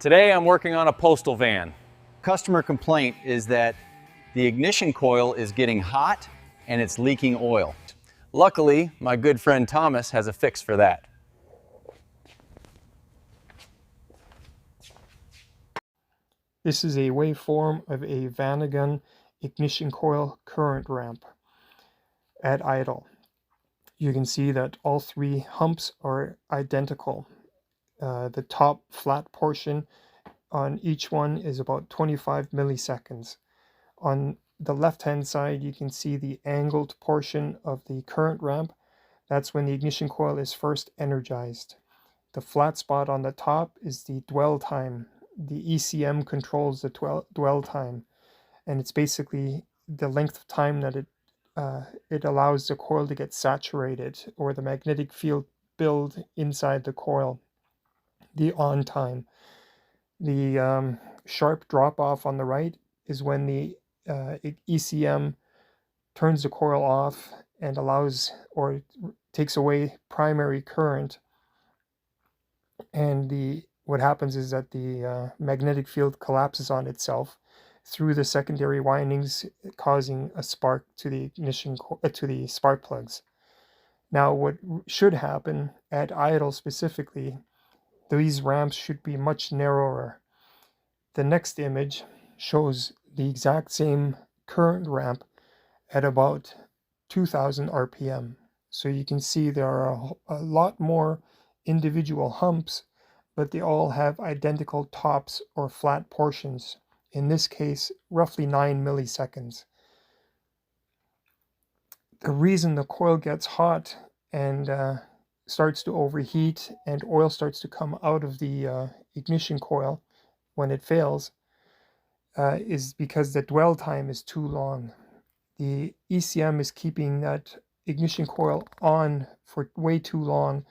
Today I'm working on a postal van. Customer complaint is that the ignition coil is getting hot and it's leaking oil. Luckily, my good friend Thomas has a fix for that. This is a waveform of a Vanagon ignition coil current ramp at idle. You can see that all three humps are identical. The top flat portion on each one is about 25 milliseconds. On the left-hand side, you can see the angled portion of the current ramp. That's when the ignition coil is first energized. The flat spot on the top is the dwell time. The ECM controls the dwell time, and it's basically the length of time that it allows the coil to get saturated, or the magnetic field build inside the coil. The on time. The sharp drop off on the right is when the ECM turns the coil off and allows or takes away primary current, and what happens is that the magnetic field collapses on itself through the secondary windings, causing a spark to the ignition to the spark plugs. Now, what should happen at idle specifically, these ramps should be much narrower. The next image shows the exact same current ramp at about 2000 RPM. So you can see there are a lot more individual humps, but they all have identical tops or flat portions. In this case, roughly 9 milliseconds. The reason the coil gets hot and starts to overheat and oil starts to come out of the ignition coil when it fails is because the dwell time is too long. The ECM is keeping that ignition coil on for way too long,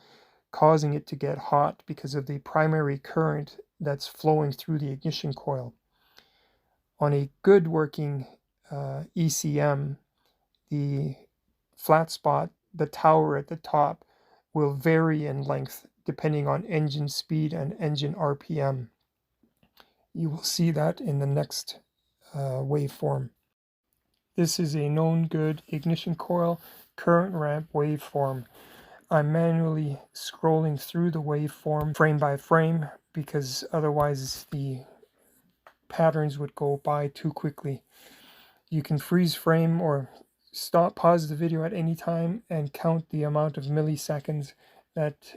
causing it to get hot because of the primary current that's flowing through the ignition coil. On a good working ECM, the flat spot, the tower at the top, will vary in length depending on engine speed and engine RPM. You will see that in the next waveform. This is a known good ignition coil current ramp waveform. I'm manually scrolling through the waveform frame by frame because otherwise the patterns would go by too quickly. You can freeze frame or pause the video at any time and count the amount of milliseconds that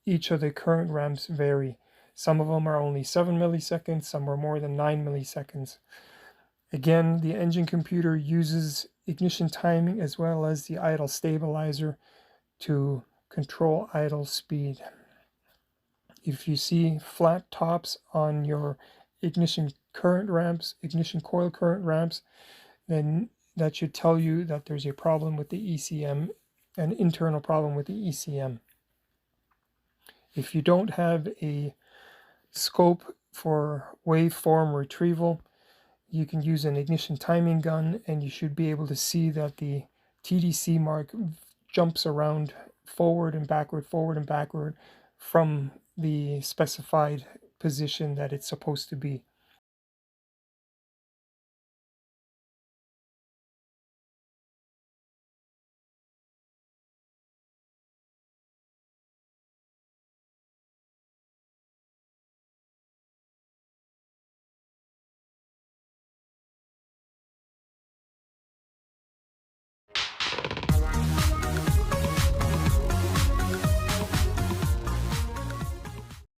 each of the current ramps vary. Some of them are only 7 milliseconds, some are more than 9 milliseconds. Again, the engine computer uses ignition timing as well as the idle stabilizer to control idle speed. If you see flat tops on your ignition current ramps, ignition coil current ramps, then that should tell you that there's a problem with the ECM, an internal problem with the ECM. If you don't have a scope for waveform retrieval, you can use an ignition timing gun, and you should be able to see that the TDC mark jumps around forward and backward from the specified position that it's supposed to be.